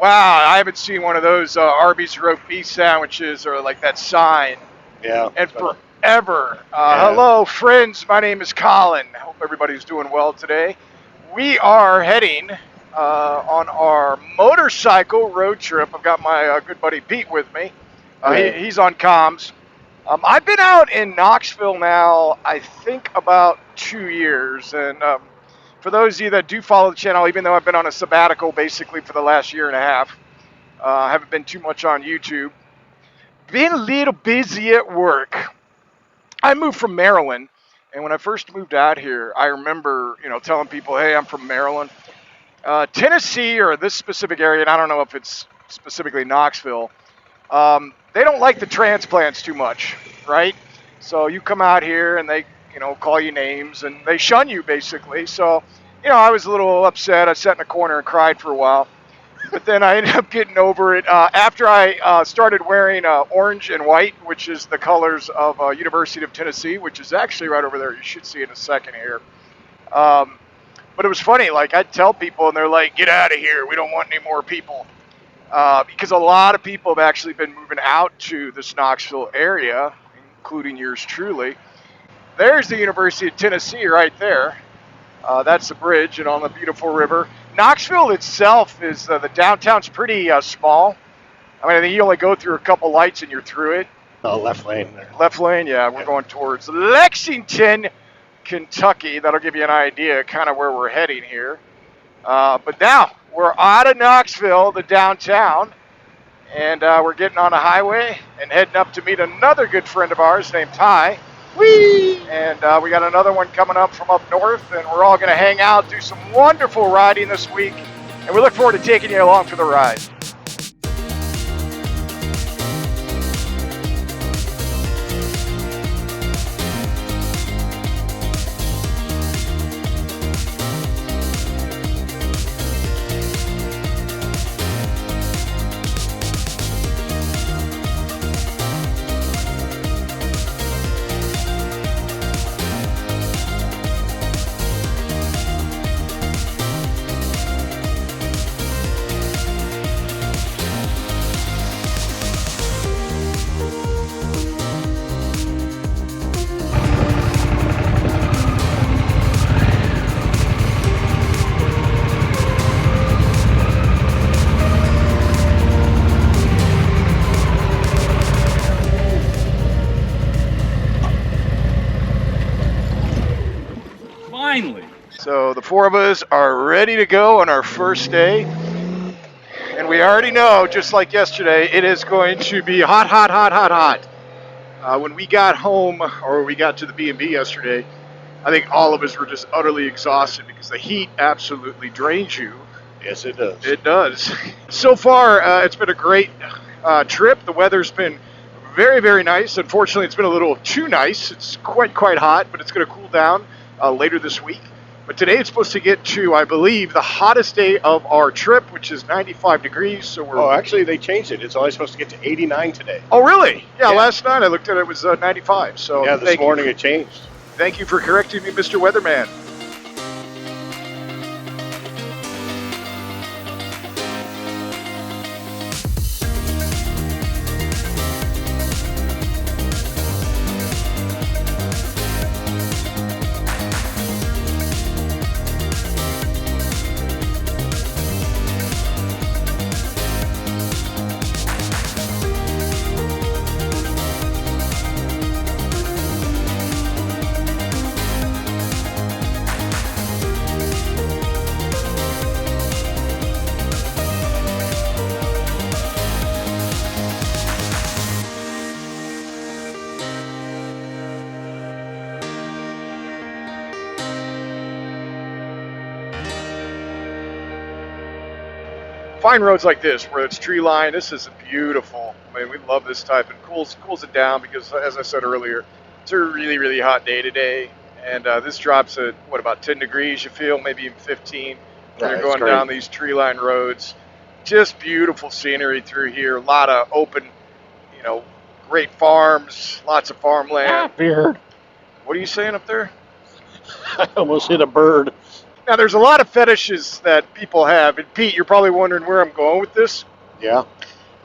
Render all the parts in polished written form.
Wow, I haven't seen one of those Arby's roast beef sandwiches or like that sign Yeah. and so- forever. Yeah. Hello, friends. My name is Colin. Hope everybody's doing well today. We are heading on our motorcycle road trip. I've got my good buddy Pete with me. Hello. He's on comms. I've been out in Knoxville now, I think about 2 years. And for those of you that do follow the channel, even though I've been on a sabbatical basically for the last year and a half, I haven't been too much on YouTube. Been a little busy at work. I moved from Maryland, and when I first moved out here, I remember, telling people, "Hey, I'm from Maryland." Tennessee, or this specific area, and I don't know if it's specifically Knoxville, they don't like the transplants too much, right? So you come out here and they, call you names and they shun you basically. So, I was a little upset. I sat in a corner and cried for a while. But then I ended up getting over it after I started wearing orange and white, which is the colors of University of Tennessee, which is actually right over there. You should see it in a second here. But it was funny. Like, I'd tell people, and they're like, "Get out of here. We don't want any more people." Because a lot of people have actually been moving out to this Knoxville area, including yours truly. There's the University of Tennessee right there. That's the bridge and on the beautiful river. Knoxville itself is, the downtown's pretty small. I think you only go through a couple lights and you're through it. Oh, left lane there. Left lane, yeah, we're going towards Lexington, Kentucky. That'll give you an idea kind of where we're heading here. But now we're out of Knoxville, the downtown, and we're getting on a highway and heading up to meet another good friend of ours named Ty. Whee! And we got another one coming up from up north, and we're all going to hang out, do some wonderful riding this week, and we look forward to taking you along for the ride. So the four of us are ready to go on our first day. And we already know, just like yesterday, it is going to be hot, hot, hot, hot, hot. When we got home, or we got to the B&B yesterday, I think all of us were just utterly exhausted because the heat absolutely drains you. Yes, it does. It does. So far, it's been a great trip. The weather's been very, very nice. Unfortunately, it's been a little too nice. It's quite hot, but it's going to cool down later this week. But today it's supposed to get to, I believe, the hottest day of our trip, which is 95 degrees. So we're. Oh, actually, they changed it. It's only supposed to get to 89 today. Oh, really? Yeah. Last night I looked at it, it was 95. So yeah, this morning it changed. Thank you for correcting me, Mr. Weatherman. Fine roads like this, where it's tree lined, this is beautiful. I mean, we love this type, and cools it down because, as I said earlier, it's a really, really hot day today, and this drops at about 10 degrees. You feel maybe even 15 when you're going down these tree lined roads. Just beautiful scenery through here. A lot of open, great farms, lots of farmland. Beard. What are you saying up there? I almost hit a bird. Now, there's a lot of fetishes that people have. And Pete, you're probably wondering where I'm going with this. Yeah.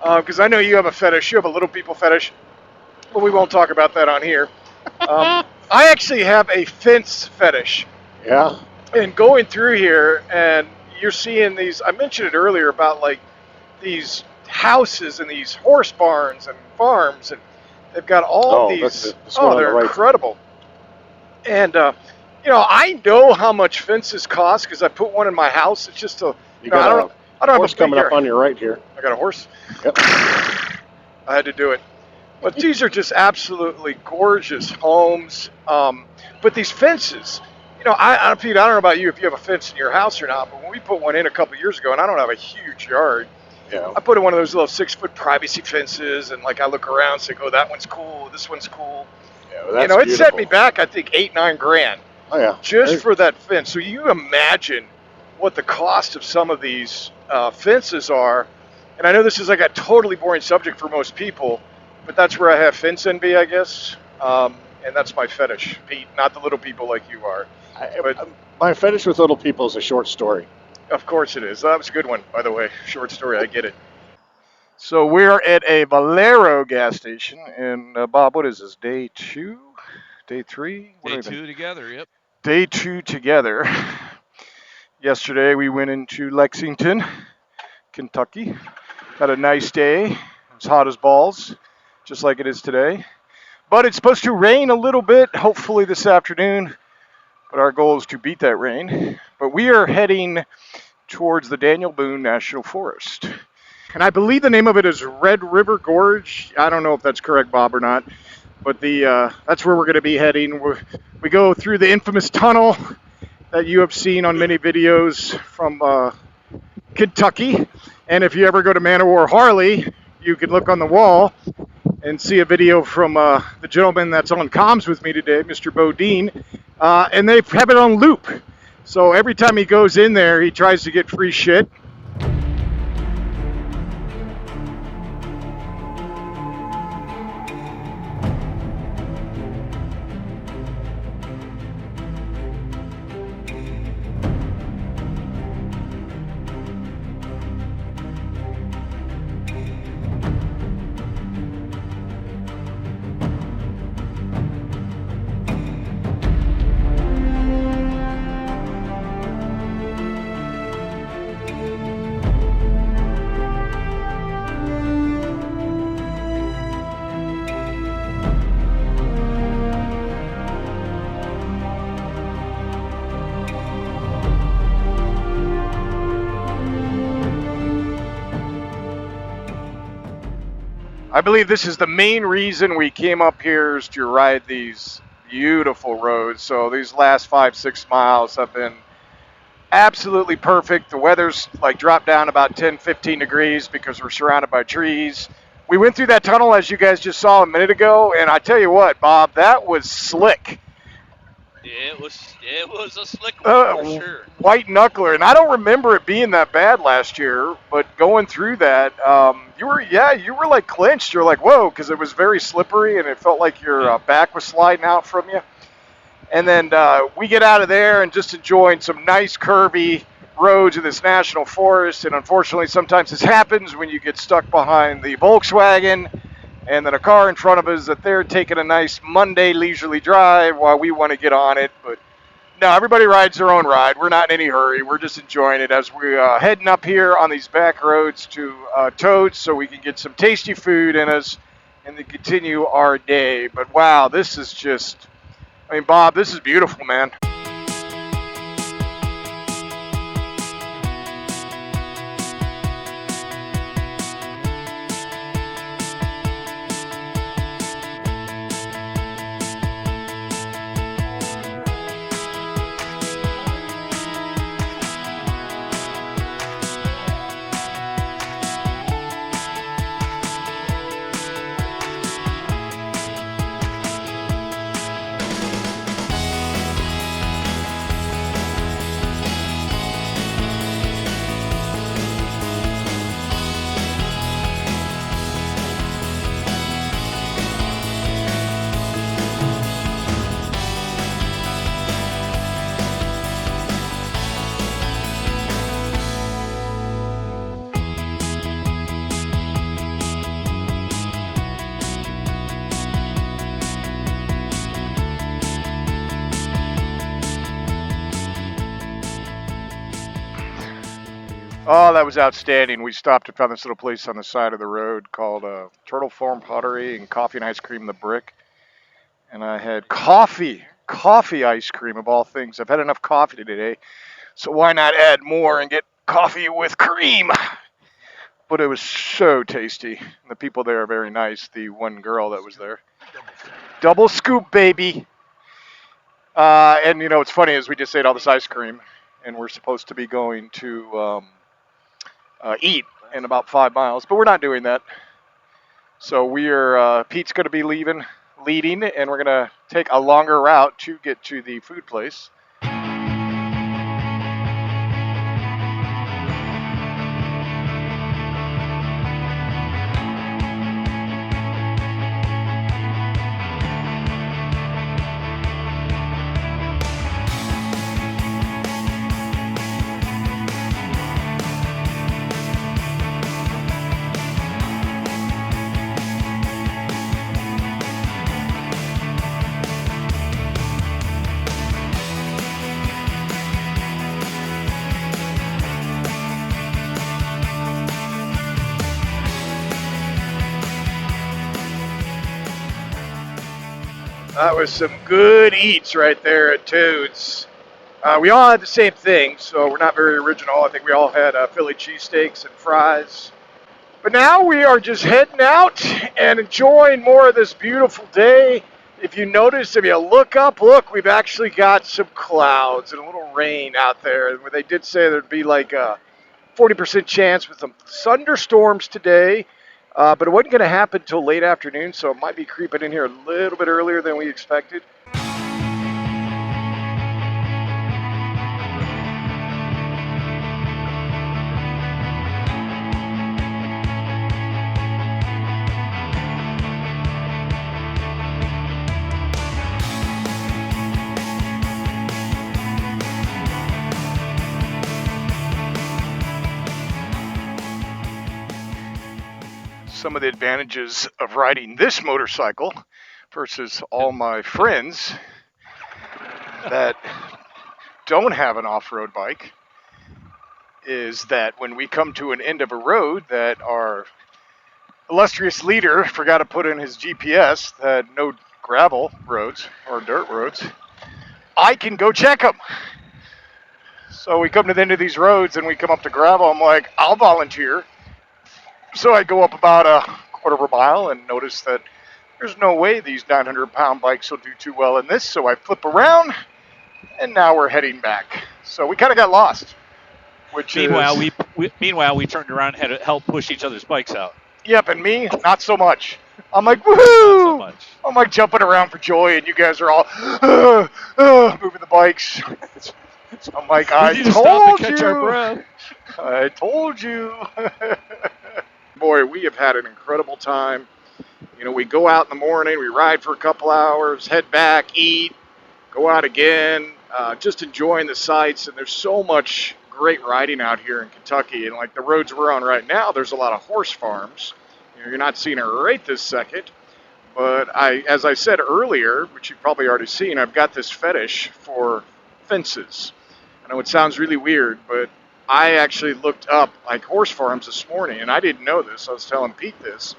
Because I know you have a fetish. You have a little people fetish. But we won't talk about that on here. I actually have a fence fetish. Yeah. And going through here, and you're seeing these, I mentioned it earlier about like these houses and these horse barns and farms, and they've got all these. They're incredible. And I know how much fences cost because I put one in my house. It's just a. You got I don't have a horse coming up on your right here. I got a horse. Yep. I had to do it. But these are just absolutely gorgeous homes. But these fences, Pete, I don't know about you if you have a fence in your house or not, but when we put one in a couple of years ago, and I don't have a huge yard, yeah. I put in one of those little 6-foot privacy fences, and like I look around and say, oh, that one's cool, this one's cool. Yeah, well, that's it set me back, I think, $8-9 grand. Oh, yeah. Just for that fence. So you imagine what the cost of some of these fences are. And I know this is like a totally boring subject for most people, but that's where I have fence envy, I guess. And that's my fetish, Pete, not the little people like you are. My fetish with little people is a short story. Of course it is. That was a good one, by the way. Short story, I get it. So we're at a Valero gas station. And Bob, what is this, day 2? Day 3? Day 2 together, yep. Day 2 together. Yesterday we went into Lexington, Kentucky. Had a nice day. It was hot as balls, just like it is today. But it's supposed to rain a little bit, hopefully this afternoon. But our goal is to beat that rain. But we are heading towards the Daniel Boone National Forest. And I believe the name of it is River Gorge. I don't know if that's correct, Bob, or not. But that's where we're going to be heading. We go through the infamous tunnel that you have seen on many videos from Kentucky. And if you ever go to Man of War Harley, you can look on the wall and see a video from the gentleman that's on comms with me today, Mr. Bodine, and they have it on loop. So every time he goes in there, he tries to get free shit. I believe this is the main reason we came up here is to ride these beautiful roads. So these last 5-6 miles have been absolutely perfect. The weather's like dropped down about 10-15 degrees because we're surrounded by trees. We went through that tunnel, as you guys just saw a minute ago, and I tell you what, Bob, that was slick. It was a slick one for sure. White knuckler, and I don't remember it being that bad last year. But going through that, you were like clinched. You're like, whoa, because it was very slippery, and it felt like your back was sliding out from you. And then we get out of there and just enjoying some nice curvy roads in this national forest. And unfortunately, sometimes this happens when you get stuck behind the Volkswagen. And then a car in front of us that they're taking a nice Monday leisurely drive while we want to get on it. But no, everybody rides their own ride. We're not in any hurry. We're just enjoying it as we're heading up here on these back roads to Toads so we can get some tasty food in us and then continue our day. But wow, this is just, Bob, this is beautiful, man. Oh, that was outstanding. We stopped and found this little place on the side of the road called Turtle Farm Pottery and Coffee and Ice Cream in the Brick. And I had coffee ice cream of all things. I've had enough coffee today, so why not add more and get coffee with cream? But it was so tasty. The people there are very nice. The one girl that was there. Double scoop, baby. And what's funny is we just ate all this ice cream, and we're supposed to be going to eat in about 5 miles, but we're not doing that. So Pete's going to be leading, and we're going to take a longer route to get to the food place. That was some good eats right there at Toad's. We all had the same thing, so we're not very original. I think we all had Philly cheesesteaks and fries. But now we are just heading out and enjoying more of this beautiful day. If you notice, if you look up, we've actually got some clouds and a little rain out there. They did say there'd be like a 40% chance with some thunderstorms today. But it wasn't going to happen until late afternoon, so it might be creeping in here a little bit earlier than we expected. Some of the advantages of riding this motorcycle versus all my friends that don't have an off-road bike is that when we come to an end of a road that our illustrious leader forgot to put in his GPS that no gravel roads or dirt roads, I can go check them. So we come to the end of these roads and we come up to gravel. I'm like, I'll volunteer. So I go up about a quarter of a mile and notice that there's no way these 900-pound bikes will do too well in this. So I flip around, and now we're heading back. So we kind of got lost. Meanwhile, we turned around and had to help push each other's bikes out. Yep, and me, not so much. I'm like, woohoo! Not so much. I'm like jumping around for joy, and you guys are all moving the bikes. I'm like, I need to stop and catch our breath. I told you. Boy, we have had an incredible time. We go out in the morning, we ride for a couple hours, head back, eat, go out again, just enjoying the sights. And there's so much great riding out here in Kentucky. And like the roads we're on right now, there's a lot of horse farms. You're not seeing it right this second. But as I said earlier, which you've probably already seen, I've got this fetish for fences. I know it sounds really weird, but I actually looked up like horse farms this morning, and I didn't know this. I was telling Pete this,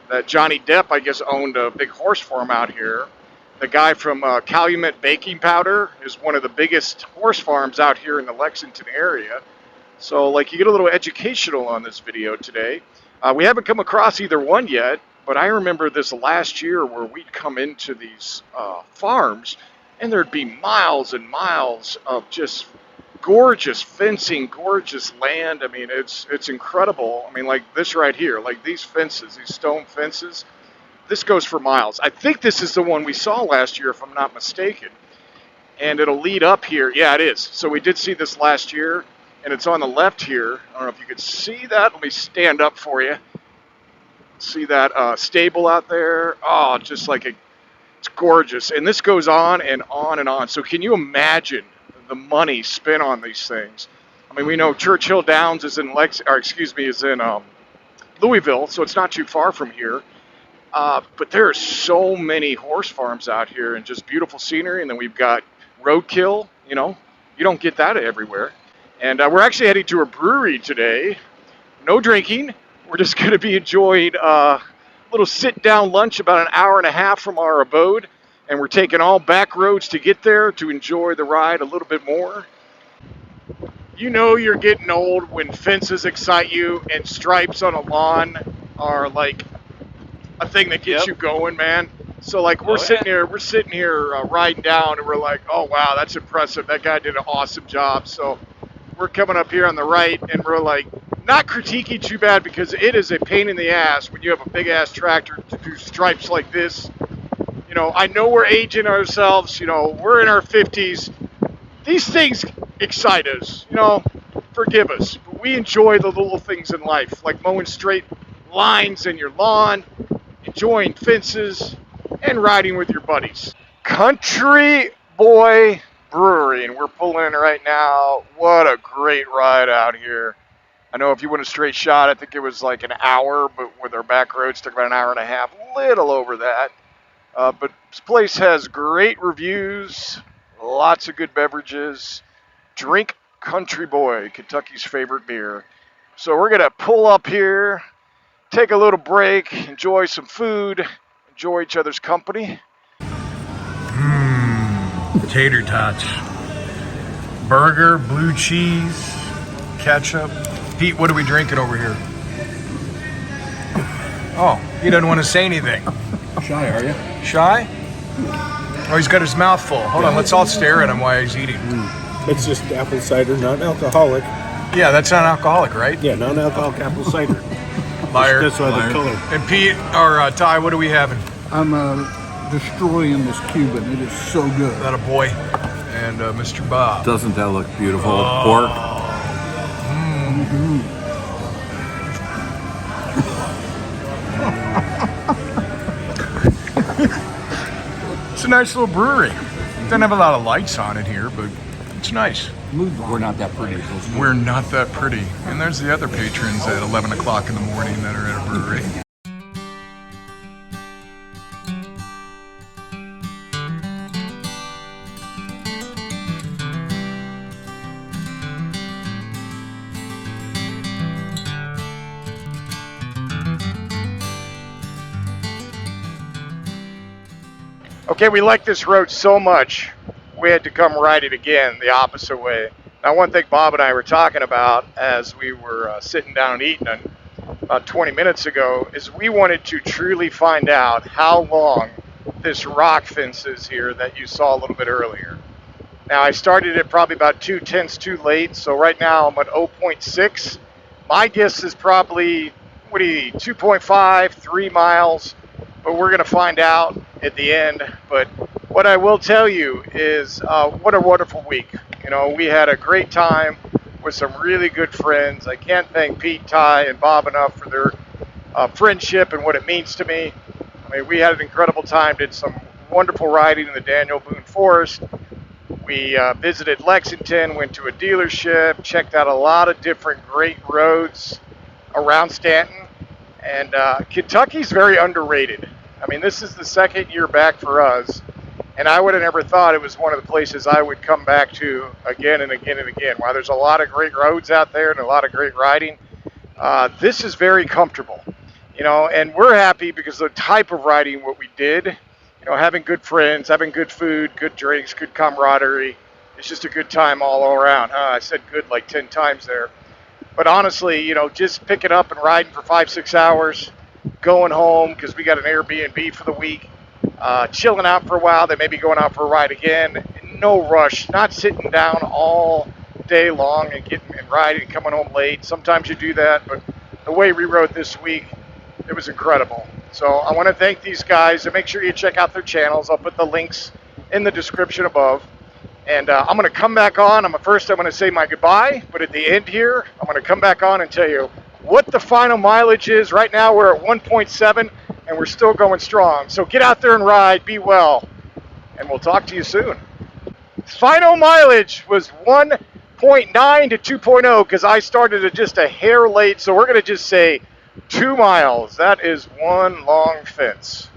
that Johnny Depp, I guess, owned a big horse farm out here. The guy from Calumet Baking Powder is one of the biggest horse farms out here in the Lexington area. So, like, you get a little educational on this video today. We haven't come across either one yet, but I remember this last year where we'd come into these farms, and there'd be miles and miles of just gorgeous fencing, gorgeous land. I mean, it's incredible. I mean, like this right here, like these fences, these stone fences, this goes for miles. I think this is the one we saw last year, if I'm not mistaken. And it'll lead up here. Yeah, it is. So we did see this last year, and it's on the left here. I don't know if you could see that. Let me stand up for you. See that stable out there? Oh, just like it's gorgeous. And this goes on and on and on. So can you imagine the money spent on these things? I mean, we know Churchill Downs is in Louisville, so it's not too far from here. But there are so many horse farms out here and just beautiful scenery. And then we've got roadkill. You don't get that everywhere. And we're actually heading to a brewery today. No drinking. We're just going to be enjoying a little sit-down lunch about an hour and a half from our abode. And we're taking all back roads to get there to enjoy the ride a little bit more. You know you're getting old when fences excite you and stripes on a lawn are like a thing that gets you going, man. So like we're sitting here riding down, and we're like, oh wow, that's impressive. That guy did an awesome job. So we're coming up here on the right, and we're like not critiquing too bad because it is a pain in the ass when you have a big ass tractor to do stripes like this. You know, I know we're aging ourselves. You know, we're in our 50s. These things excite us. You know, forgive us. But we enjoy the little things in life, like mowing straight lines in your lawn, enjoying fences, and riding with your buddies. Country Boy Brewery, and we're pulling in right now. What a great ride out here. I know if you went a straight shot, I think it was like an hour, but with our back roads, took about an hour and a half, little over that. But this place has great reviews, lots of good beverages. Drink Country Boy, Kentucky's favorite beer. So we're going to pull up here, take a little break, enjoy some food, enjoy each other's company. Tater tots. Burger, blue cheese, ketchup. Pete, what are we drinking over here? Oh, he doesn't want to say anything. Shy, are you? Shy? Oh, he's got his mouth full. Hold on, let's all stare at him while he's eating. It's just apple cider, non-alcoholic. Yeah, that's not alcoholic, right? Yeah, non-alcoholic apple cider. Liar. That's why the color. And Pete, or Ty, what are we having? I'm destroying this Cuban. It is so good. That a boy. And Mr. Bob. Doesn't that look beautiful? Pork. It's a nice little brewery. Doesn't have a lot of lights on it here, but it's nice. We're not that pretty. We're not that pretty. And there's the other patrons at 11 o'clock in the morning that are at a brewery. Okay, we like this road so much, we had to come ride it again the opposite way. Now, one thing Bob and I were talking about as we were sitting down and eating about 20 minutes ago is we wanted to truly find out how long this rock fence is here that you saw a little bit earlier. Now, I started it probably about 2/10 too late, so right now I'm at 0.6. My guess is probably, 2.5, 3 miles, but we're going to find out at the end. But what I will tell you is what a wonderful week. You know, we had a great time with some really good friends. I can't thank Pete, Ty, and Bob enough for their friendship and what it means to me. I mean, we had an incredible time, did some wonderful riding in the Daniel Boone Forest. We visited Lexington, went to a dealership, checked out a lot of different great roads around Stanton. And Kentucky's very underrated. I mean, this is the second year back for us, and I would have never thought it was one of the places I would come back to again and again and again. While there's a lot of great roads out there and a lot of great riding, this is very comfortable, you know, and we're happy because the type of riding what we did, you know, having good friends, having good food, good drinks, good camaraderie. It's just a good time all around. I said good like 10 times there. But honestly, you know, just picking up and riding for 5-6 hours, going home because we got an Airbnb for the week, chilling out for a while, then maybe going out for a ride again. No rush, not sitting down all day long and getting and riding and coming home late. Sometimes you do that, but the way we rode this week, it was incredible. So I want to thank these guys and make sure you check out their channels. I'll put the links in the description above. And I'm going to come back on. I'm going to say my goodbye, but at the end here, I'm going to come back on and tell you what the final mileage is. Right now, we're at 1.7, and we're still going strong. So get out there and ride. Be well, and we'll talk to you soon. Final mileage was 1.9 to 2.0 because I started it just a hair late. So we're going to just say 2 miles. That is one long fence.